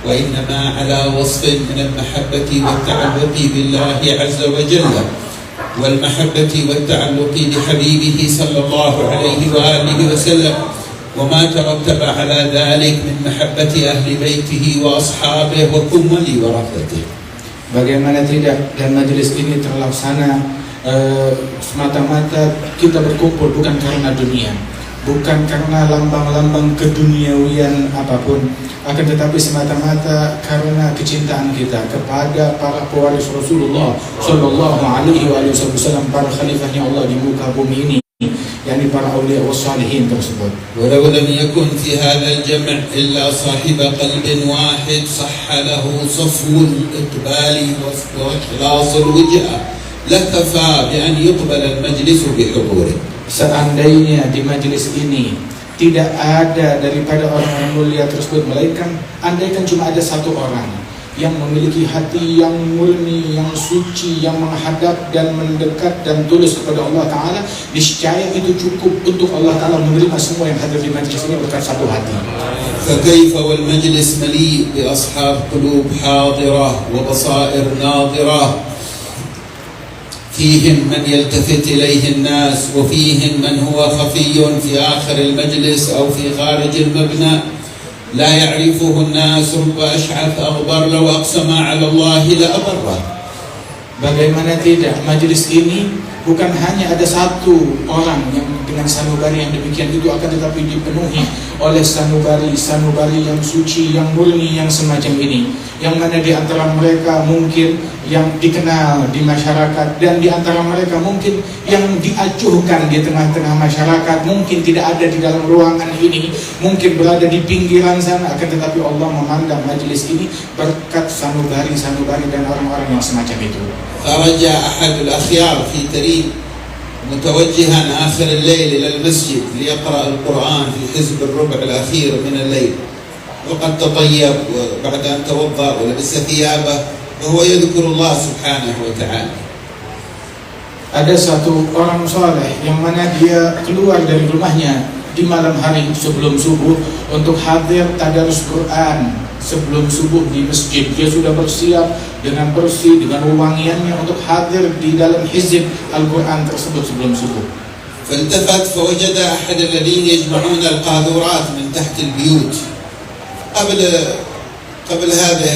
وإنما على وصف من المحبة والتعلق بالله عز وجل والمحبة والتعلق بحبيبه صلى الله عليه وآله وسلم وما ترتب على ذلك من محبة أهل بيته وأصحابه وكمل ورثته. Bagaimana tidak, dan majelis ini terlaksana semata-mata kita berkumpul bukan karena dunia, bukan karena lambang-lambang keduniawian apapun, akan tetapi semata-mata karena kecintaan kita kepada para pewaris Rasulullah Sallallahu Alaihi Wasallam, para khalifahnya Allah di muka bumi ini, yakni para awliya wassalihin tersebut. ولو لم يكن في هذا الجمع إلا صاحب قلب واحد صح له صفو الإقبال وإخلاص الوجهة لكفى بأن يقبل المجلس بحضوره. Seandainya di majelis ini tidak ada daripada orang-orang mulia tersebut, melainkan andaikan cuma ada satu orang yang memiliki hati yang murni, yang suci, yang menghadap dan mendekat dan tulus kepada Allah Ta'ala, niscaya itu cukup untuk Allah Ta'ala menerima semua yang hadir di majelis ini berkat satu hati. فكيف والمجلس مليء بأصحاب قلوب حاضرة وبصائر ناظرة فيهم من يلتفت إليه الناس وفيهم من هو خفي في آخر المجلس أو في خارج المبنى لا يعرفه الناس رب أشعث أغبر لو أقسم على الله لأبره. Bagaimana tidak, majelis ini bukan hanya ada satu orang yang dengan sanubari yang demikian itu, akan tetapi dipenuhi oleh sanubari yang suci, yang murni, yang semacam ini, yang mana di antara mereka mungkin yang dikenal di masyarakat, dan di antara mereka mungkin yang diacuhkan di tengah-tengah masyarakat, mungkin tidak ada di dalam ruangan ini, mungkin berada di pinggiran sana, akan tetapi Allah memandang majelis ini berkat sanubari dan orang-orang yang semacam itu. خرج أحد الأخيار في تريم متوجها آخر الليل إلى المسجد ليقرأ القرآن في حزب الربع الأخير من الليل، وقد تطيب بعد أن توضأ ولبس ثيابه وهو يذكر الله سبحانه وتعالى. Ada satu orang soleh yang mana dia keluar dari rumahnya di malam hari sebelum subuh untuk hadir tadarus Quran sebelum subuh di masjid. Dia sudah bersiap dengan bersih, dengan wewangiannya untuk hadir di dalam hizib Al-Quran tersebut sebelum subuh. فالتفت فوجد أحد الذين يجمعون القاذورات من تحت البيوت قبل هذه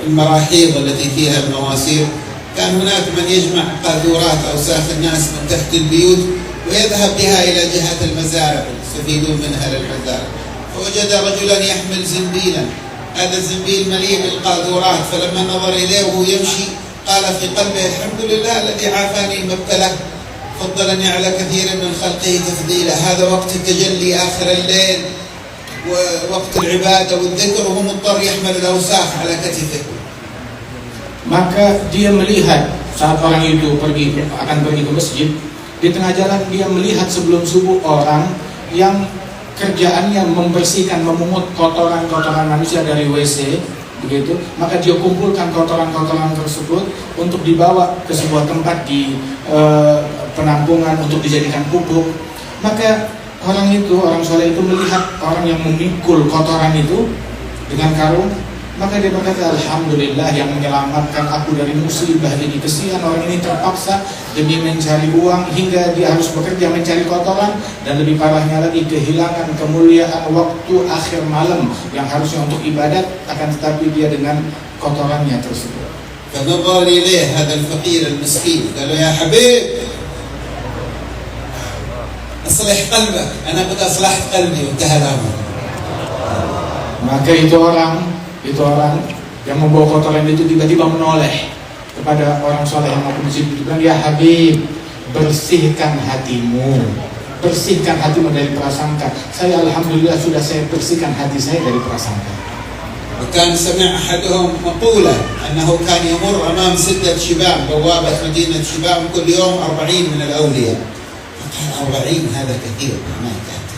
المراحيض التي فيها المواسير. كان هناك من يجمع قاذورات أوساخ الناس من تحت البيوت ويذهب بها إلى جهة المزارع يستفيدون منها للمزارع. فوجد رجلا يحمل زنبيلا، هذا الزنبيل مليء بالقاذورات، فلما نظر إليه وهو يمشي قال في قلبه الحمد لله الذي عافاني المبتلى فضلني على كثير من خلقه تفضيلا. هذا وقت التجلي آخر الليل ووقت العبادة والذكر وهو مضطر يحمل الأوساخ على كتفه. Maka dia melihat saat orang itu akan pergi ke masjid, di tengah jalan dia melihat sebelum subuh orang yang kerjaannya membersihkan, memungut kotoran-kotoran manusia dari WC, begitu. Maka dia kumpulkan kotoran-kotoran tersebut untuk dibawa ke sebuah tempat di penampungan untuk dijadikan pupuk. Maka orang soleh itu melihat orang yang memikul kotoran itu dengan karung, maka dia berkata, alhamdulillah yang menyelamatkan aku dari musibah ini. Kesian orang ini terpaksa demi mencari uang hingga dia harus bekerja mencari kotoran, dan lebih parahnya lagi kehilangan kemuliaan waktu akhir malam yang harusnya untuk ibadat, akan tetapi dia dengan kotorannya tersebut. فنظر إليه هذا الفقير المسكين قال له يا حبيب أصلح قلبك أنا قد أصلحت قلبي وانتهى الأمر. Maka itu orang yang membawa kotoran itu tiba-tiba menoleh kepada orang soleh yang mau ke masjid itu, bilang, ya Habib, bersihkan hatimu dari prasangka. Saya alhamdulillah sudah saya bersihkan hati saya dari prasangka. وكان سمع أحدهم مقولة أنه كان يمر أمام سدة شباب بوابة مدينة شباب كل يوم 40 من الأولياء. فقال 40 هذا كثير ما يكاد.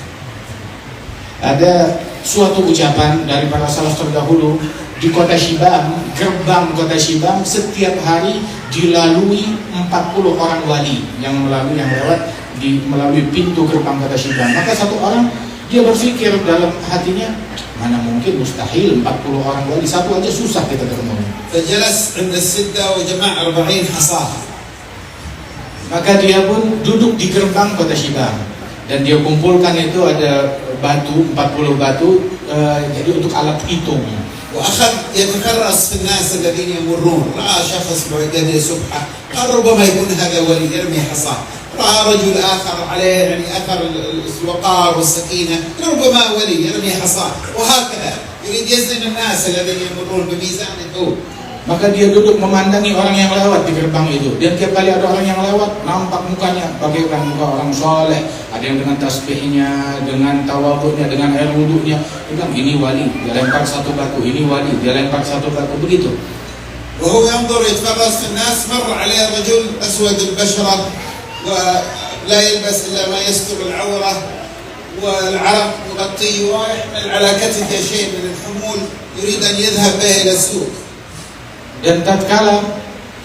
Ada suatu ucapan dari para salaf terdahulu di kota Shibam, gerbang kota Shibam setiap hari dilalui 40 orang wali yang lewat melalui pintu gerbang kota Shibam. Maka satu orang Dia berpikir dalam hatinya, mana mungkin, mustahil 40 orang wali, satu aja susah kita ketemu. فجلس عند السدة وجمع 40 حصاة. Maka dia pun duduk di gerbang kota Shibah dan dia kumpulkan itu ada batu, 40 batu, jadi untuk alat hitung. وأخذ يتفرس في الناس الذين يمرون، رأى شخص بيده سبحة قال ربما يكون هذا ولي يرمي حصاه، رأى رجل آخر عليه يعني أثر الوقار والسكينة ربما ولي يرمي حصاه، وهكذا يريد يزن الناس الذين يمرون بميزان الدور. Maka dia duduk memandangi orang yang lewat di gerbang itu. Dan tiap kali ada orang yang lewat, nampak mukanya bagaikan muka orang soleh. Ada yang dengan tasbihnya, dengan tawadhunya, dengan air wudunya. Dia bilang, ini wali. Dia lempar satu batu. Ini wali. Dia lempar satu batu. Begitu. وهو ينظر يتفرس في الناس، مر عليه رجل أسود البشرة ولا يلبس إلا ما يستر العورة والعرق مغطيه ويحمل على كتفه شيء من الحمول يريد أن يذهب به إلى السوق. Dan tatkala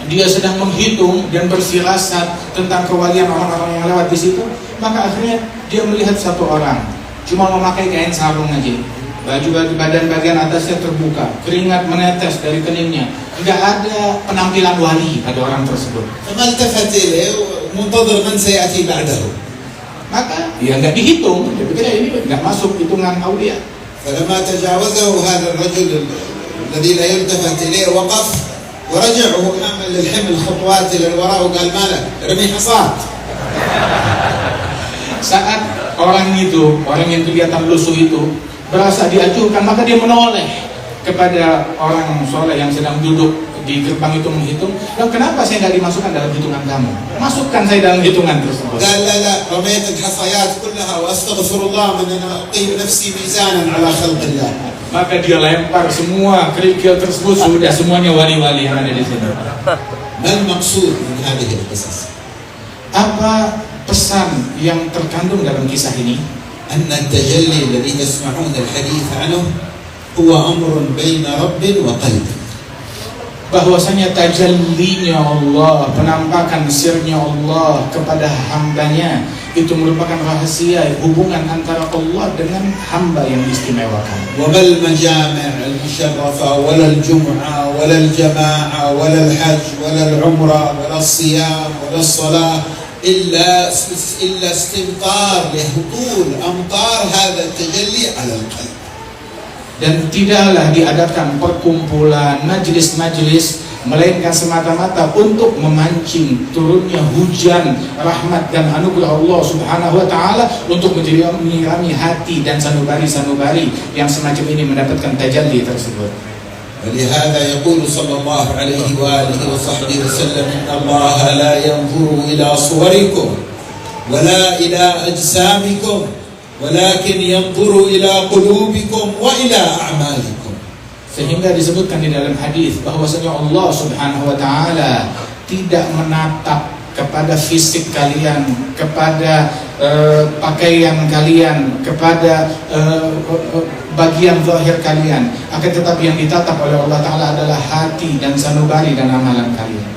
dia sedang menghitung dan berfirasat tentang kewalian orang-orang yang lewat di situ, maka akhirnya dia melihat satu orang cuma memakai kain sarung aja, baju badan bagian atasnya terbuka, keringat menetes dari keningnya, tidak ada penampilan wali pada orang tersebut. Maka dia nggak dihitung, dia pikir ini nggak masuk hitungan aulia. فلما تجاوزه هذا الرجل الذي لا يلتفت إليه وقف ورجع وهو يعمل للحمل خطوات إلى الوراء وقال ما لك رمي حصاد. Saat orang yang kelihatan lusuh itu berasa diacuhkan, maka dia menoleh kepada orang soleh yang sedang duduk di gerbang itu menghitung. Dan kenapa saya nggak dimasukkan dalam hitungan kamu? Masukkan saya dalam hitungan tersebut. قال لا رميت الحصيات كلها واستغفر الله من أن أقيم نفسي ميزانا على خلق الله. Maka dia lempar semua kerikil tersebut, sudah semuanya wali-wali yang ada di sini. ما المقصود من هذه القصص؟ Apa pesan yang terkandung dalam kisah ini? أن التجلي الذي تسمعون الحديث عنه هو أمر بين رب وقلب. Bahwasanya tajallinya Allah, penampakan sirnya Allah kepada hambanya, itu merupakan rahasia hubungan antara Allah dengan hamba yang diistimewakan. وما المجامع المشرفة ولا الجمعة ولا الجماعة ولا الحج ولا العمرة ولا الصيام ولا الصلاة إلا استمطار لهطول أمطار هذا التجلي على القلب. Dan tidaklah diadakan perkumpulan, majlis-majlis, melainkan semata-mata untuk memancing turunnya hujan rahmat dan anugerah Allah Subhanahu wa taala untuk menyirami hati dan sanubari-sanubari yang semacam ini mendapatkan tajalli tersebut. ولهذا يقول صلى الله عليه وآله وصحبه وسلم إن الله لا ينظر إلى صوركم ولا إلى أجسامكم ولكن ينظر إلى قلوبكم وإلى أعمالكم. Sehingga disebutkan di dalam hadis bahwasanya Allah Subhanahu wa taala tidak menatap kepada fisik kalian, kepada pakaian kalian, kepada bagian zahir kalian, akan tetapi yang ditatap oleh Allah taala adalah hati dan sanubari dan amalan kalian.